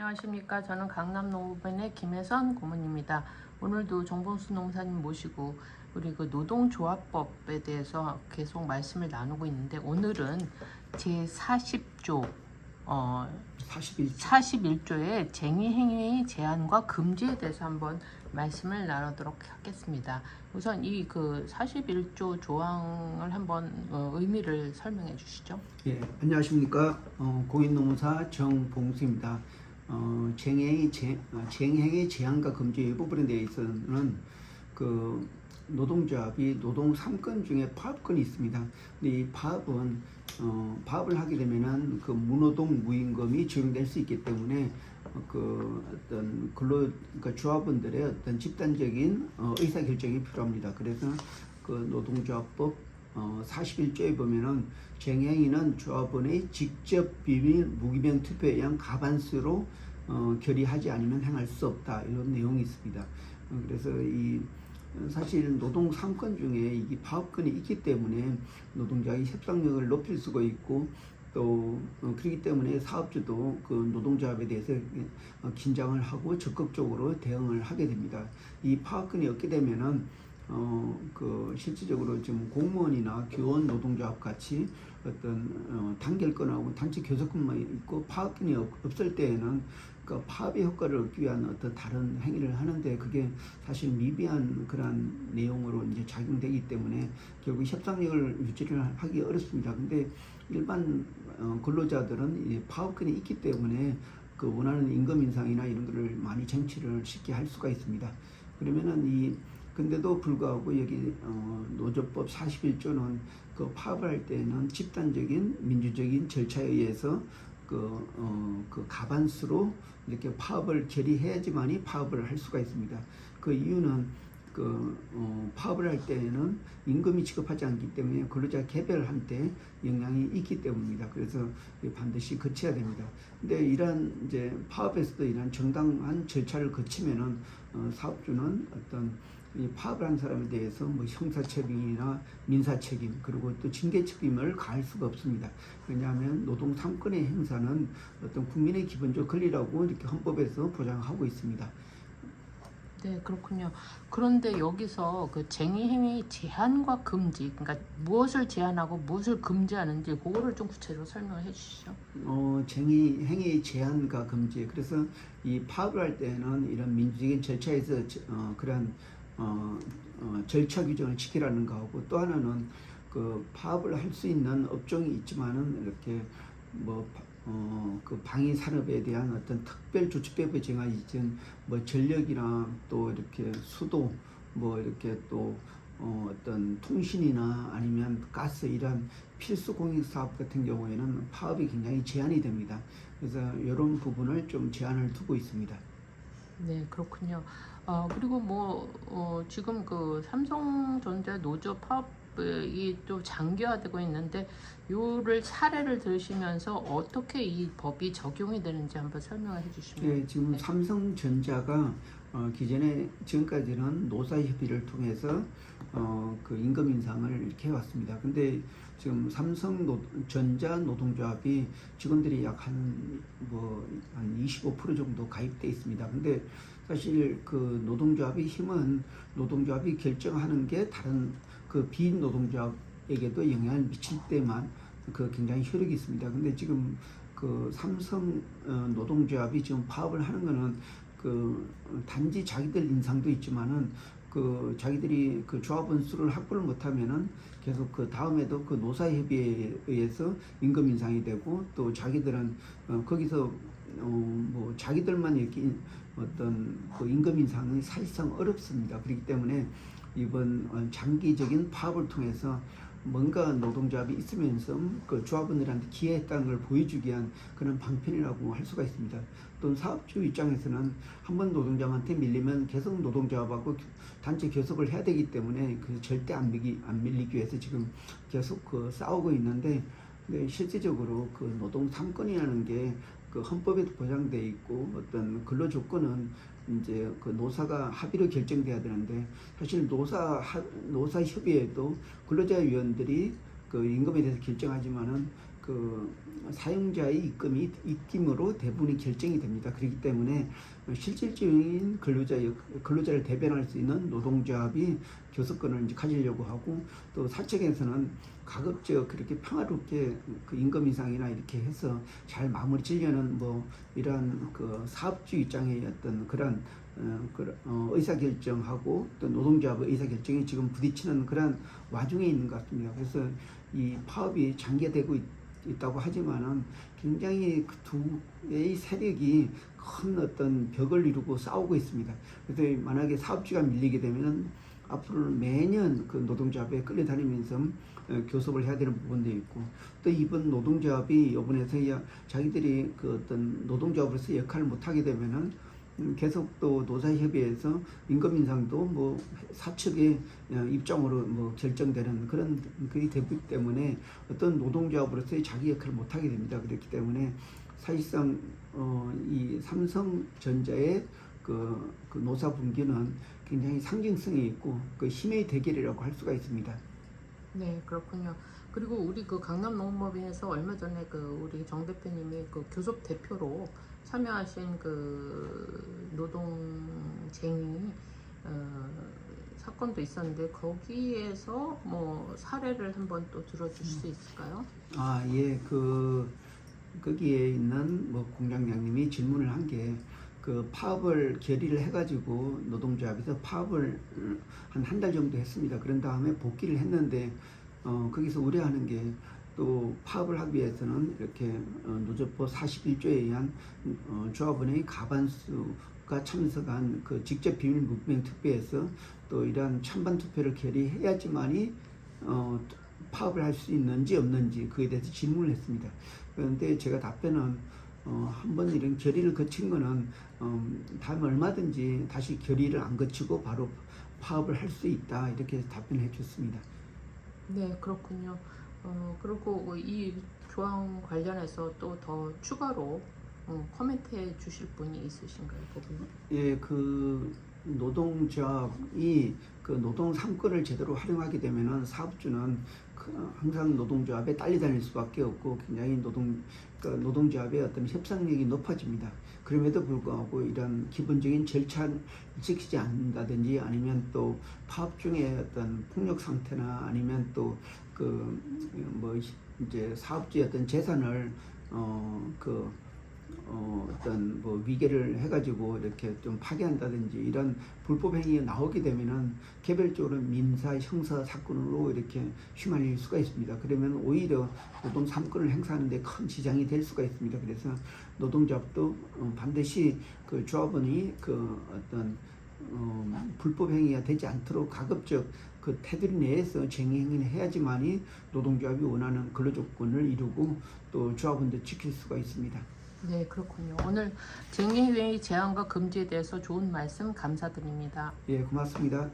안녕하십니까. 저는 강남노무변의 김혜선 고문입니다. 오늘도 정봉수 농사님 모시고 우리 그 노동조합법에 대해서 계속 말씀을 나누고 있는데, 오늘은 제40조 41조의 쟁의행위 제한과 금지에 대해서 한번 말씀을 나누도록 하겠습니다. 우선 이 그 41조 조항을 한번 의미를 설명해 주시죠. 예, 안녕하십니까. 공인노무사 정봉수입니다. 쟁행의 제한과 금지 이 부분에 대해서는 그 노동조합이 노동 3건 중에 파업권이 있습니다. 근데 이 파업은 파업을 하게 되면은 그 무노동 무임금이 적용될 수 있기 때문에 그 어떤 그러니까 조합원들의 어떤 집단적인 의사 결정이 필요합니다. 그래서 그 노동조합법 41조에 보면은 쟁행위는 조합원의 직접 비밀 무기명 투표에 의한 과반수로 결의하지 않으면 행할 수 없다, 이런 내용이 있습니다. 그래서 이 사실 노동 3건 중에 이 파업권이 있기 때문에 노동자의 협상력을 높일 수가 있고, 또 그렇기 때문에 사업주도 그 노동조합에 대해서 긴장을 하고 적극적으로 대응을 하게 됩니다. 이 파업권이 없게 되면은 그 실질적으로 지금 공무원이나 교원 노동조합 같이 어떤 단결권하고 단체 교섭권만 있고 파업권이 없을 때에는 그 파업의 효과를 얻기 위한 어떤 다른 행위를 하는데, 그게 사실 미비한 그러한 내용으로 이제 작용되기 때문에 결국 협상력을 유지를 하기 어렵습니다. 근데 일반 근로자들은 이 파업권이 있기 때문에 그 원하는 임금 인상이나 이런 거를 많이 쟁취를 쉽게 할 수가 있습니다. 그러면은 근데도 불구하고 여기 노조법 41조는 그 파업을 할 때는 집단적인 민주적인 절차에 의해서 그 과반수로 이렇게 파업을 결의해야지만이 파업을 할 수가 있습니다. 그 이유는 파업을 할 때에는 임금이 지급하지 않기 때문에 근로자 개별한테 영향이 있기 때문입니다. 그래서 반드시 거쳐야 됩니다. 근데 이러한 이제 파업에서도 이러한 정당한 절차를 거치면은 사업주는 어떤 이 파업을 한 사람에 대해서 뭐 형사 책임이나 민사 책임, 그리고 또 징계 책임을 가할 수가 없습니다. 왜냐하면 노동 3권의 행사는 어떤 국민의 기본적 권리라고 이렇게 헌법에서 보장하고 있습니다. 네, 그렇군요. 그런데 여기서 그 쟁의행위 제한과 금지, 그러니까 무엇을 제한하고 무엇을 금지하는지 그거를 좀 구체적으로 설명을 해주시죠. 쟁의행위 제한과 금지. 그래서 이 파업을 할 때는 이런 민주적인 절차에서 그런 절차 규정을 지키라는 거하고, 또 하나는 그 파업을 할 수 있는 업종이 있지만은 이렇게 그 방위 산업에 대한 어떤 특별 조치법에 정해진 뭐 전력이나 또 이렇게 수도, 뭐 이렇게 또 어떤 통신이나 아니면 가스, 이런 필수 공익 사업 같은 경우에는 파업이 굉장히 제한이 됩니다. 그래서 이런 부분을 좀 제한을 두고 있습니다. 네, 그렇군요. 그리고 지금 그 삼성전자 노조 파업이 또 장기화되고 있는데, 요를 사례를 들으시면서 어떻게 이 법이 적용이 되는지 한번 설명을 해주시면. 네, 지금 삼성전자가 지금까지는 노사협의를 통해서 그 임금 인상을 이렇게 해왔습니다. 근데 지금 삼성전자 노동조합이 직원들이 약 한 25% 정도 가입돼 있습니다. 근데 사실 그 노동조합의 힘은 노동조합이 결정하는 게 다른 그 비노동조합에게도 영향을 미칠 때만 그 굉장히 효력이 있습니다. 근데 지금 그 삼성 노동조합이 지금 파업을 하는 거는 그 단지 자기들 인상도 있지만은 그 자기들이 그 조합원 수를 확보를 못하면은 계속 그 다음에도 그 노사협의회에 의해서 임금 인상이 되고, 또 자기들은 거기서 뭐 자기들만 이렇게 어떤 그 임금 인상이 사실상 어렵습니다. 그렇기 때문에 이번 장기적인 파업을 통해서 뭔가 노동조합이 있으면서 그 조합원들한테 기여했다는 걸 보여주기 위한 그런 방편이라고 할 수가 있습니다. 또 사업주 입장에서는 한번 노동자한테 밀리면 계속 노동조합하고 단체 교섭을 해야 되기 때문에 그 절대 안 밀리기 위해서 지금 계속 그 싸우고 있는데, 실질적으로 그 노동 3권이라는 게 그 헌법에도 보장돼 있고, 어떤 근로 조건은 이제 그 노사가 합의로 결정돼야 되는데, 사실 노사 협의회도 근로자 위원들이 그 임금에 대해서 결정하지만은 그 사용자의 입김으로 대부분이 결정이 됩니다. 그렇기 때문에 실질적인 근로자를 대변할 수 있는 노동조합이 교섭권을 이제 가지려고 하고, 또 사측에서는 가급적 그렇게 평화롭게 그 임금 인상이나 이렇게 해서 잘 마무리 지려는 뭐 이러한 그 사업주 입장의 어떤 그런 의사결정하고 또 노동조합의 의사결정이 지금 부딪히는 그런 와중에 있는 것 같습니다. 그래서 이 파업이 장기화되고 있다고 하지만은 굉장히 그 두의 세력이 큰 어떤 벽을 이루고 싸우고 있습니다. 그래서 만약에 사업주가 밀리게 되면은 앞으로는 매년 그 노동조합에 끌려다니면서 교섭을 해야 되는 부분도 있고, 또 이번 노동조합이 이번에서 자기들이 그 어떤 노동조합으로서 역할을 못하게 되면은 계속 또 노사협의회에서 임금 인상도 뭐 사측의 입장으로 뭐 결정되는 그런 그게 되기 때문에 어떤 노동조합으로서의 자기 역할을 못하게 됩니다. 그렇기 때문에 사실상 이 삼성전자의 그 노사 분기는 굉장히 상징성이 있고 그 힘의 대결이라고 할 수가 있습니다. 네, 그렇군요. 그리고 우리 그 강남 농업법인에서 얼마 전에 그 우리 정 대표님이 그 교섭 대표로 참여하신 그 노동쟁의 사건도 있었는데, 거기에서 뭐 사례를 한번 또 들어주실 수 있을까요? 아, 예, 거기에 있는 뭐 공장장님이 질문을 한 게, 그 파업을 결의를 해가지고 노동조합에서 파업을 한 달 정도 했습니다. 그런 다음에 복귀를 했는데, 거기서 우려하는 게, 또 파업을 하기 위해서는 이렇게 노조법 41조에 의한 조합원의 과반수가 참석한 그 직접 비밀 무기명 투표에서 또 이러한 찬반 투표를 결의해야지만이 파업을 할 수 있는지 없는지 그에 대해서 질문을 했습니다. 그런데 제가 답변은 한번 이런 결의를 거친 거는 다음에 얼마든지 다시 결의를 안 거치고 바로 파업을 할 수 있다, 이렇게 답변을 해줬습니다. 네, 그렇군요. 그리고 이 조항 관련해서 또 더 추가로 코멘트해 주실 분이 있으신가요, 그분은? 예, 그 노동조합이 그 노동 3권을 제대로 활용하게 되면은 사업주는 항상 노동조합에 딸려다닐 수밖에 없고, 굉장히 노동조합의 어떤 협상력이 높아집니다. 그럼에도 불구하고 이런 기본적인 절차를 지키지 않는다든지, 아니면 또 파업 중에 어떤 폭력 상태나 아니면 또 뭐 이제 사업주의 어떤 재산을 어떤 뭐 위계를 해가지고 이렇게 좀 파괴한다든지 이런 불법 행위가 나오게 되면은 개별적으로 민사, 형사 사건으로 이렇게 휘말릴 수가 있습니다. 그러면 오히려 노동 3권을 행사하는데 큰 지장이 될 수가 있습니다. 그래서 노동조합도 반드시 그 조합원이 그 어떤 불법 행위가 되지 않도록 가급적 그 테두리 내에서 쟁의 행위를 해야지만이 노동조합이 원하는 근로조건을 이루고 또 조합원도 지킬 수가 있습니다. 네, 그렇군요. 오늘 쟁의회의 제한과 금지에 대해서 좋은 말씀 감사드립니다. 예, 고맙습니다.